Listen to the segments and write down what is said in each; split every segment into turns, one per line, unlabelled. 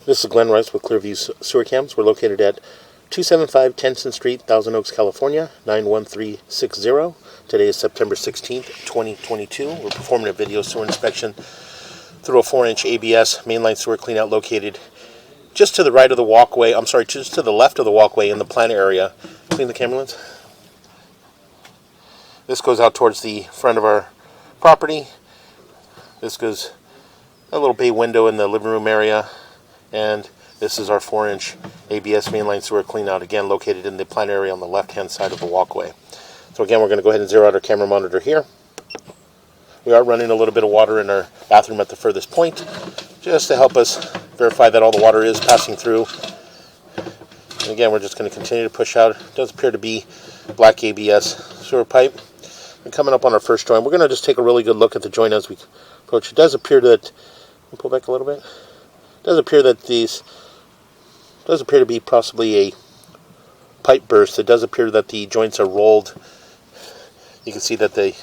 This is Glenn Rice with Clearview Sewer Cams. We're located at 275 Tennyson Street, Thousand Oaks, California, 91360. Today is September 16th, 2022. We're performing a video sewer inspection through a 4-inch ABS mainline sewer cleanout located just to the right of the walkway. Just to the left of the walkway in the plant area. Clean the camera lens. This goes out towards the front of our property. This goes a little bay window in the living room area. And this is our 4-inch ABS mainline sewer cleanout, again located in the plant area on the left-hand side of the walkway. So again, we're going to go ahead and zero out our camera monitor here. We are running a little bit of water in our bathroom at the furthest point, just to help us verify that all the water is passing through. And again, we're just going to continue to push out. It does appear to be black ABS sewer pipe. And coming up on our first joint, we're going to just take a really good look at the joint as we approach. It does appear that, pull back a little bit. It does appear that does appear to be possibly a pipe burst. It does appear that the joints are rolled. You can see that they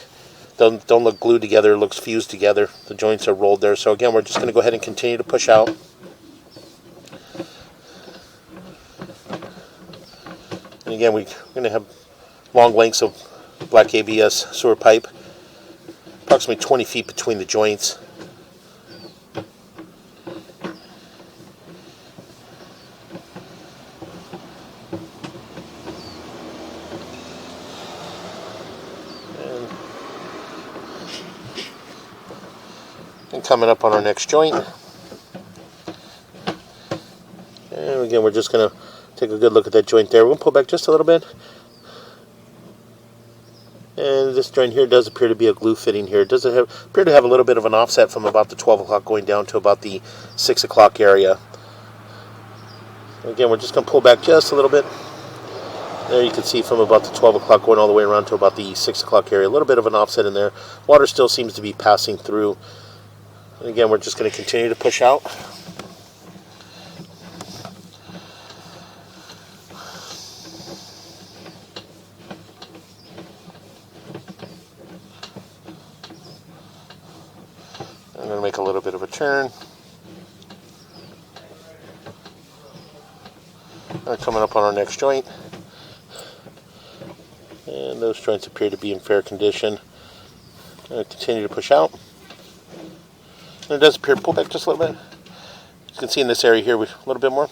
don't look glued together. It looks fused together. The joints are rolled there. So again, we're just going to go ahead and continue to push out. And again, we're going to have long lengths of black ABS sewer pipe, approximately 20 feet between the joints. And coming up on our next joint. And again, we're just going to take a good look at that joint there. We're going to pull back just a little bit. And this joint here does appear to be a glue fitting here. It does appear to have a little bit of an offset from about the 12 o'clock going down to about the 6 o'clock area. Again, we're just going to pull back just a little bit. There you can see from about the 12 o'clock going all the way around to about the 6 o'clock area. A little bit of an offset in there. Water still seems to be passing through. And again, we're just going to continue to push out. I'm going to make a little bit of a turn. Coming up on our next joint. And those joints appear to be in fair condition. I'm going to continue to push out. And it does appear to pull back just a little bit. You can see in this area here a little bit more.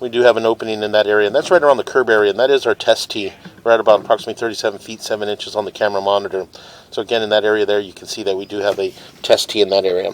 We do have an opening in that area, and that's right around the curb area, and that is our test tee. We're at about approximately 37 feet 7 inches on the camera monitor. So again, in that area there, you can see that we do have a test tee in that area.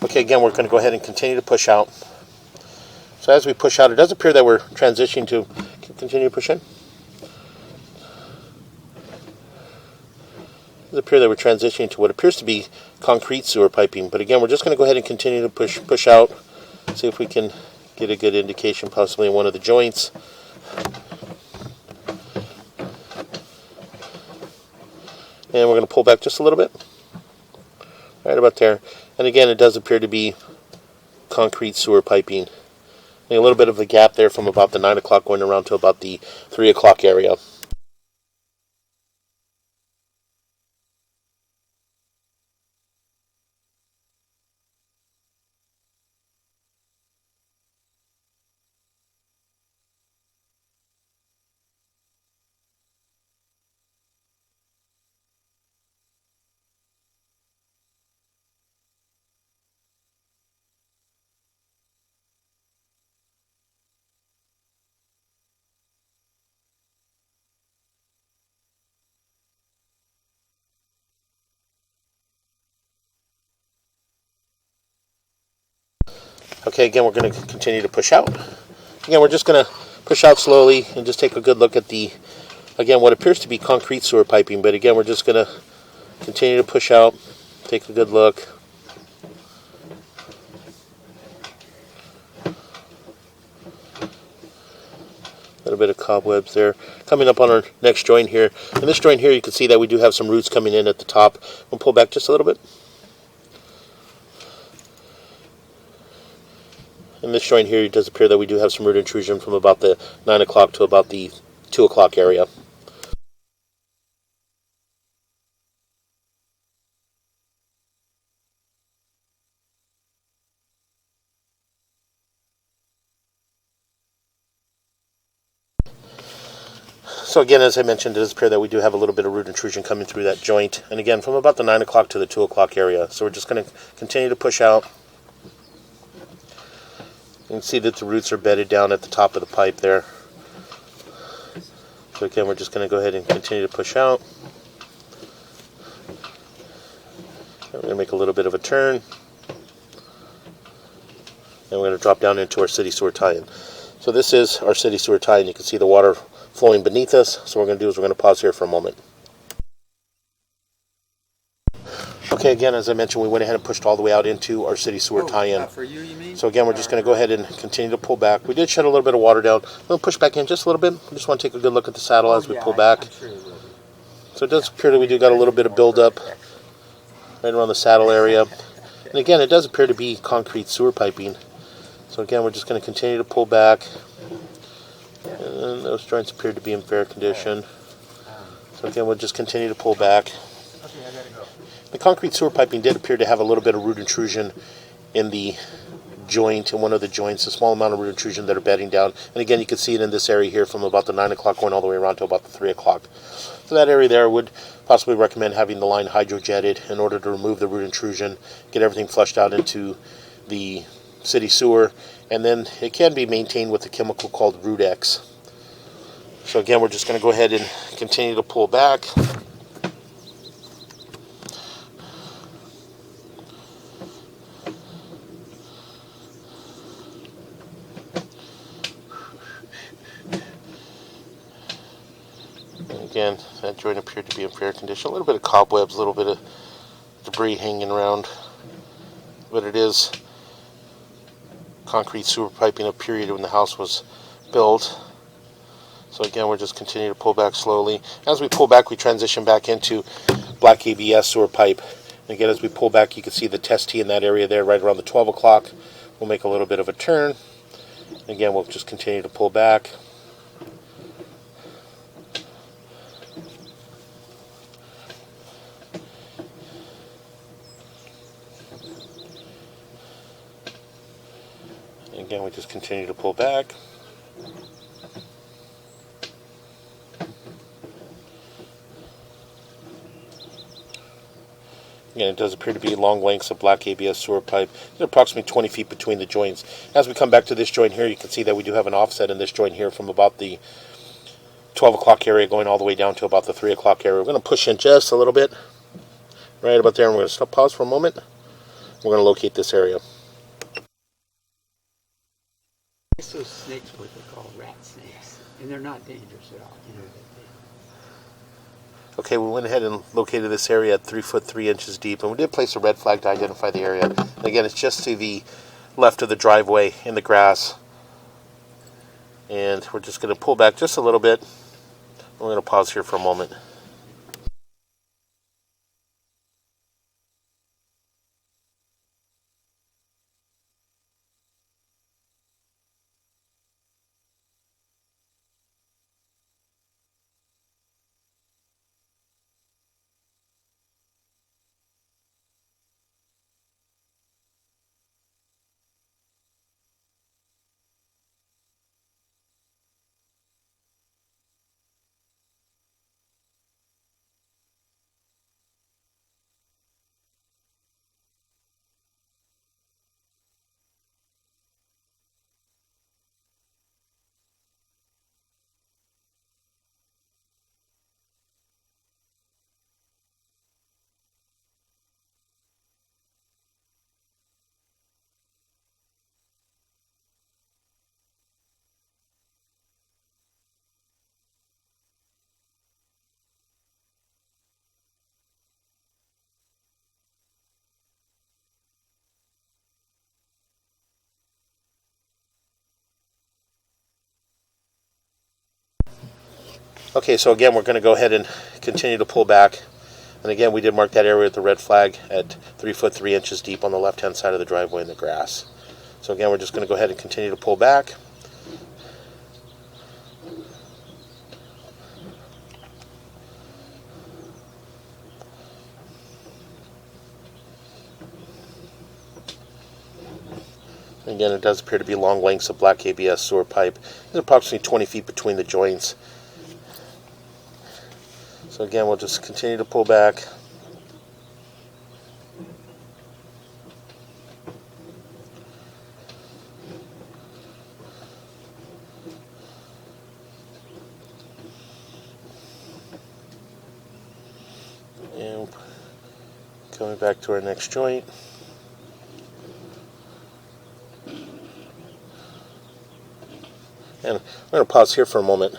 Okay, again, we're going to go ahead and continue to push out. So as we push out, it does appear that we're transitioning to continue to push in. It does appear that we're transitioning to what appears to be concrete sewer piping. But again, we're just going to go ahead and continue to push out. See if we can get a good indication possibly in one of the joints. And we're going to pull back just a little bit. Right about there. And again, it does appear to be concrete sewer piping. And a little bit of a gap there from about the 9 o'clock going around to about the 3 o'clock area. Okay, again, we're going to continue to push out. Again, we're just going to push out slowly and just take a good look at the, again, what appears to be concrete sewer piping. But again, we're just going to continue to push out, take a good look. A little bit of cobwebs there. Coming up on our next joint here. In this joint here, you can see that we do have some roots coming in at the top. We'll pull back just a little bit. In this joint here, it does appear that we do have some root intrusion from about the 9 o'clock to about the 2 o'clock area. So again, as I mentioned, it does appear that we do have a little bit of root intrusion coming through that joint. And again, from about the 9 o'clock to the 2 o'clock area. So we're just going to continue to push out. You can see that the roots are bedded down at the top of the pipe there. So again, we're just going to go ahead and continue to push out. We're going to make a little bit of a turn. And we're going to drop down into our city sewer tie-in. So this is our city sewer tie-in. You can see the water flowing beneath us. So what we're going to do is we're going to pause here for a moment. Okay, again, as I mentioned, we went ahead and pushed all the way out into our city sewer tie-in.
For you mean?
So again, we're just going to go ahead and continue to pull back. We did shed a little bit of water down. We'll push back in just a little bit. We just want to take a good look at the saddle as we pull back.
I'm sure it will be.
So it does appear that we do got a little bit of buildup right around the saddle area. And again, it does appear to be concrete sewer piping. So again, we're just going to continue to pull back. And those joints appear to be in fair condition. So again, we'll just continue to pull back. The concrete sewer piping did appear to have a little bit of root intrusion in the joint, in one of the joints, a small amount of root intrusion that are bedding down. And again, you can see it in this area here from about the 9 o'clock going all the way around to about the 3 o'clock. So that area there, I would possibly recommend having the line hydrojetted in order to remove the root intrusion, get everything flushed out into the city sewer, and then it can be maintained with a chemical called Root X. So again, we're just going to go ahead and continue to pull back. Again, that joint appeared to be in fair condition. A little bit of cobwebs, a little bit of debris hanging around, but it is concrete sewer piping of period when the house was built. So again, we're just continuing to pull back slowly. As we pull back, we transition back into black ABS sewer pipe. And again, as we pull back, you can see the test tee in that area there right around the 12 o'clock. We'll make a little bit of a turn. Again, we'll just continue to pull back. Again, we just continue to pull back. Again, it does appear to be long lengths of black ABS sewer pipe. There's approximately 20 feet between the joints. As we come back to this joint here, you can see that we do have an offset in this joint here from about the 12 o'clock area going all the way down to about the 3 o'clock area. We're going to push in just a little bit, right about there, and we're going to stop, pause for a moment. We're going to locate this area.
Those snakes, what they call rat snakes, and they're not dangerous at all. You know,
Okay, we went ahead and located this area at 3 foot 3 inches deep, and we did place a red flag to identify the area. And again, it's just to the left of the driveway in the grass. And we're just going to pull back just a little bit. We're going to pause here for a moment. Okay, so again, we're going to go ahead and continue to pull back. And again, we did mark that area with the red flag at 3 foot 3 inches deep on the left-hand side of the driveway in the grass. So again, we're just going to go ahead and continue to pull back. Again, it does appear to be long lengths of black ABS sewer pipe. There's approximately 20 feet between the joints. So again, we'll just continue to pull back. And coming back to our next joint. And I'm going to pause here for a moment.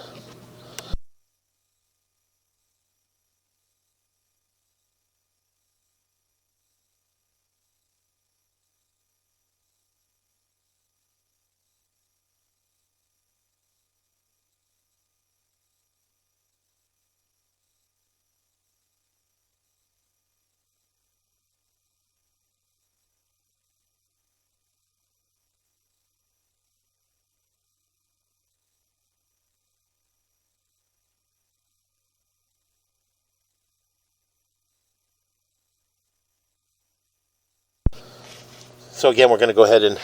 So again, we're going to go ahead and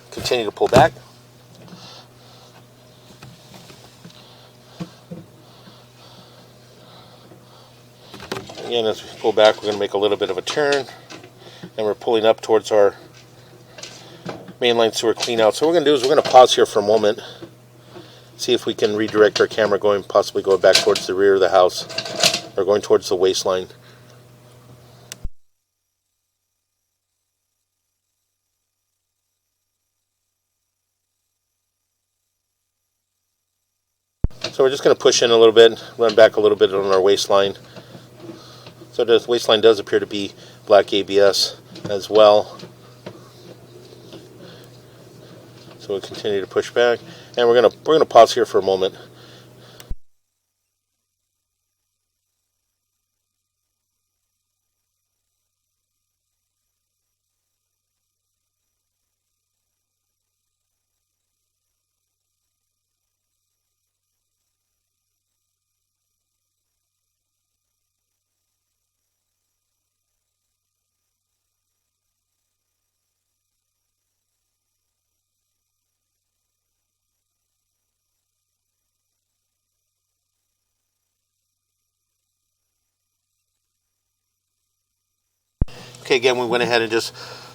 continue to pull back. Again, as we pull back, we're going to make a little bit of a turn, and we're pulling up towards our mainline sewer cleanout. So what we're going to do is we're going to pause here for a moment, see if we can redirect our camera possibly going back towards the rear of the house, or going towards the waistline. So we're just going to push in a little bit, run back a little bit on our waistline. So the waistline does appear to be black ABS as well. So we'll continue to push back, and we're going to pause here for a moment. Okay, again, we went ahead and just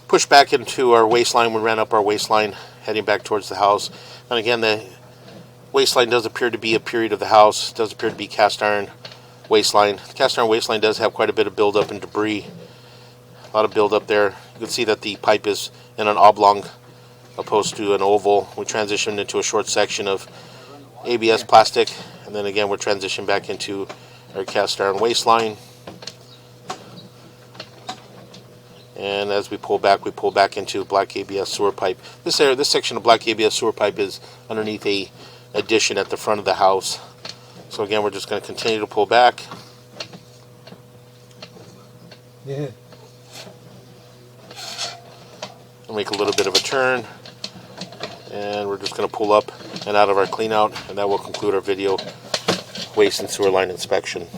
pushed back into our waistline. We ran up our waistline, heading back towards the house. And again, the waistline does appear to be a period of the house. It does appear to be cast iron waistline. The cast iron waistline does have quite a bit of buildup and debris. A lot of buildup there. You can see that the pipe is in an oblong opposed to an oval. We transitioned into a short section of ABS plastic. And then again, we're transitioning back into our cast iron waistline. And as we pull back into black ABS sewer pipe. This section of black ABS sewer pipe is underneath a addition at the front of the house. So again, we're just going to continue to pull back.
Yeah.
And make a little bit of a turn. And we're just going to pull up and out of our clean out, and that will conclude our video waste and sewer line inspection.